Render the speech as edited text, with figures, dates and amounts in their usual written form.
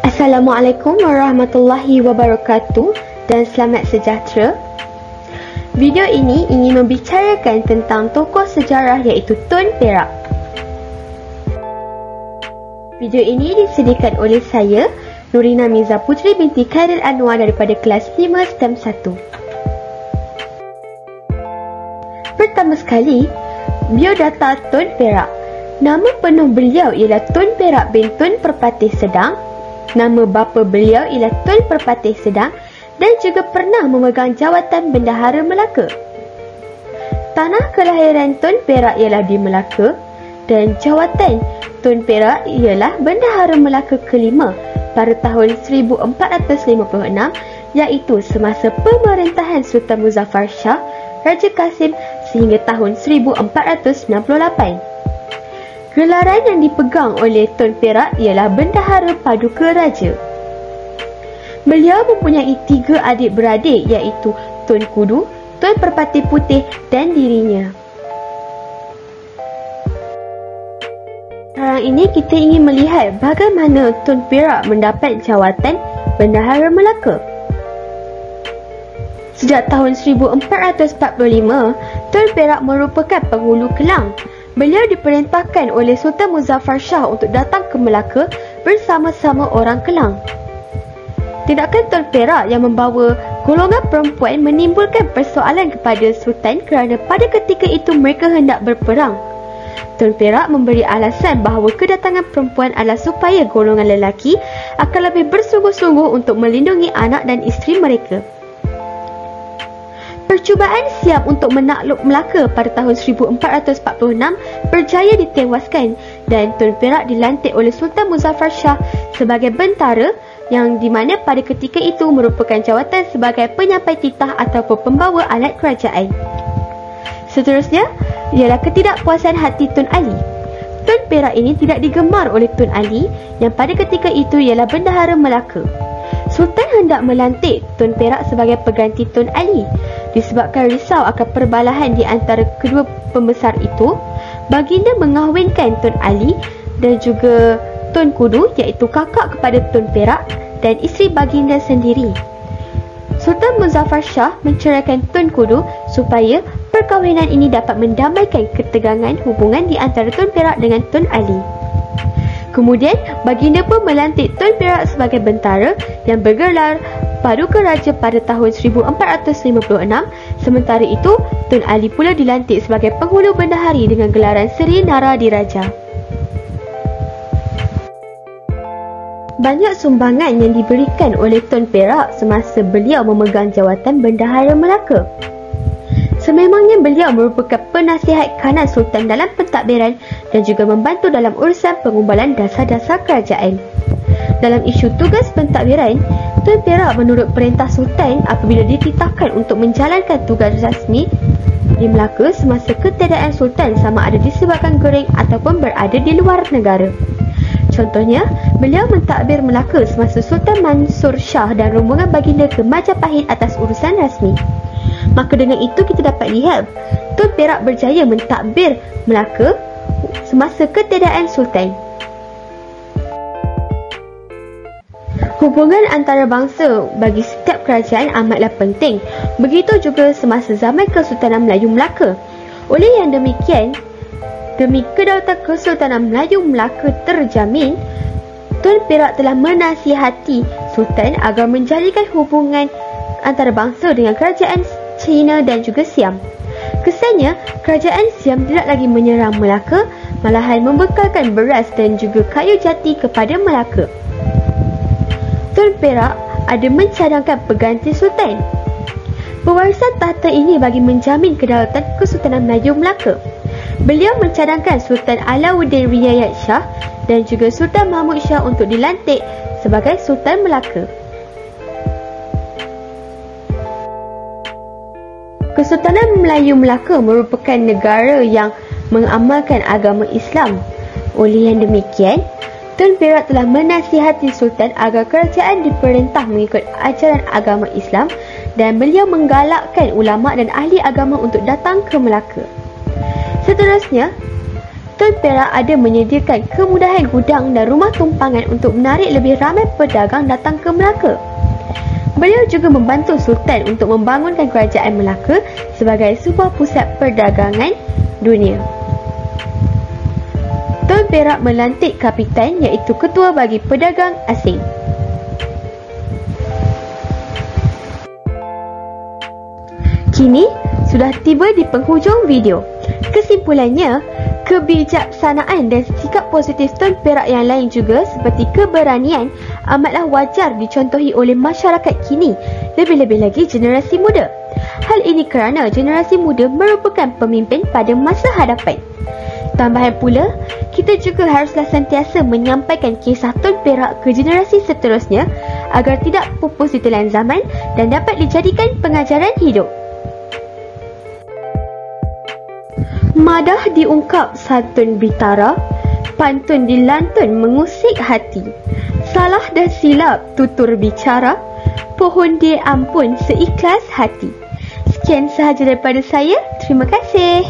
Assalamualaikum warahmatullahi wabarakatuh dan selamat sejahtera. Video ini ingin membicarakan tentang tokoh sejarah iaitu Tun Perak. Video ini disediakan oleh saya, Nurina Miza Putri binti Khairil Anwar daripada kelas 5 STEM 1. Pertama sekali, biodata Tun Perak. Nama penuh beliau ialah Tun Perak bin Tun Perpatih Sedang. Nama bapa beliau ialah Tun Perpatih Sedang dan juga pernah memegang jawatan Bendahara Melaka. Tanah kelahiran Tun Perak ialah di Melaka dan jawatan Tun Perak ialah Bendahara Melaka kelima pada tahun 1456 iaitu semasa pemerintahan Sultan Muzaffar Shah, Raja Kasim sehingga tahun 1468. Gelaran yang dipegang oleh Tun Perak ialah Bendahara Paduka Raja. Beliau mempunyai 3 adik-beradik iaitu Tun Kudu, Tun Perpatih Putih dan dirinya. Sekarang ini kita ingin melihat bagaimana Tun Perak mendapat jawatan Bendahara Melaka. Sejak tahun 1445, Tun Perak merupakan penghulu Kelang. Beliau diperintahkan oleh Sultan Muzaffar Shah untuk datang ke Melaka bersama-sama orang Kelang. Tindakan Tun Perak yang membawa golongan perempuan menimbulkan persoalan kepada Sultan kerana pada ketika itu mereka hendak berperang. Tun Perak memberi alasan bahawa kedatangan perempuan adalah supaya golongan lelaki akan lebih bersungguh-sungguh untuk melindungi anak dan isteri mereka. Percubaan Siam untuk menakluk Melaka pada tahun 1446 berjaya ditewaskan dan Tun Perak dilantik oleh Sultan Muzaffar Shah sebagai bentara yang di mana pada ketika itu merupakan jawatan sebagai penyampai titah ataupun pembawa alat kerajaan. Seterusnya ialah ketidakpuasan hati Tun Ali. Tun Perak ini tidak digemar oleh Tun Ali yang pada ketika itu ialah Bendahara Melaka. Sultan hendak melantik Tun Perak sebagai pengganti Tun Ali. Disebabkan risau akan perbalahan di antara kedua pembesar itu, baginda mengahwinkan Tun Ali dan juga Tun Kudu iaitu kakak kepada Tun Perak dan isteri baginda sendiri. Sultan Muzaffar Shah menceraikan Tun Kudu supaya perkahwinan ini dapat mendamaikan ketegangan hubungan di antara Tun Perak dengan Tun Ali. Kemudian, baginda pun melantik Tun Perak sebagai bentara yang bergelar Paduka Raja pada tahun 1456. Sementara itu, Tun Ali pula dilantik sebagai penghulu bendahari dengan gelaran Seri Nara Diraja. Banyak sumbangan yang diberikan oleh Tun Perak semasa beliau memegang jawatan Bendahara Melaka. Sememangnya beliau merupakan penasihat kanan Sultan dalam pentadbiran dan juga membantu dalam urusan pengumbalan dasar-dasar kerajaan. Dalam isu tugas pentadbiran, Tun Perak menurut perintah Sultan apabila dititahkan untuk menjalankan tugas rasmi di Melaka semasa ketiadaan Sultan sama ada disebabkan goreng ataupun berada di luar negara. Contohnya, beliau mentadbir Melaka semasa Sultan Mansur Shah dan rombongan baginda ke Majapahit atas urusan rasmi. Maka dengan itu kita dapat lihat Tun Perak berjaya mentadbir Melaka semasa ketiadaan Sultan. Hubungan antarabangsa bagi setiap kerajaan amatlah penting. Begitu juga semasa zaman Kesultanan Melayu Melaka. Oleh yang demikian, demi kedaulatan Kesultanan Melayu Melaka terjamin, Tun Perak telah menasihati Sultan agar menjadikan hubungan antarabangsa dengan kerajaan China dan juga Siam. Kesannya, kerajaan Siam tidak lagi menyerang Melaka, malahan membekalkan beras dan juga kayu jati kepada Melaka. Tun Perak ada mencadangkan pengganti Sultan. Pewarisan tahta ini bagi menjamin kedaulatan Kesultanan Melayu Melaka. Beliau mencadangkan Sultan Alauddin Riayat Shah dan juga Sultan Mahmud Shah untuk dilantik sebagai Sultan Melaka. Kesultanan Melayu Melaka merupakan negara yang mengamalkan agama Islam. Oleh yang demikian, Tun Perak telah menasihati Sultan agar kerajaan diperintah mengikut ajaran agama Islam dan beliau menggalakkan ulama dan ahli agama untuk datang ke Melaka. Seterusnya, Tun Perak ada menyediakan kemudahan gudang dan rumah tumpangan untuk menarik lebih ramai pedagang datang ke Melaka. Beliau juga membantu Sultan untuk membangunkan kerajaan Melaka sebagai sebuah pusat perdagangan dunia. Tun Perak melantik kapitan iaitu ketua bagi pedagang asing. Kini sudah tiba di penghujung video. Kesimpulannya, kebijaksanaan dan sikap positif Tun Perak yang lain juga seperti keberanian amatlah wajar dicontohi oleh masyarakat kini, lebih-lebih lagi generasi muda. Hal ini kerana generasi muda merupakan pemimpin pada masa hadapan. Tambahan pula, kita juga haruslah sentiasa menyampaikan kisah Tun Perak ke generasi seterusnya agar tidak pupus ditelan zaman dan dapat dijadikan pengajaran hidup. Madah diungkap santun bitara, pantun dilantun mengusik hati. Salah dan silap tutur bicara, pohon dia ampun seikhlas hati. Sekian sahaja daripada saya. Terima kasih.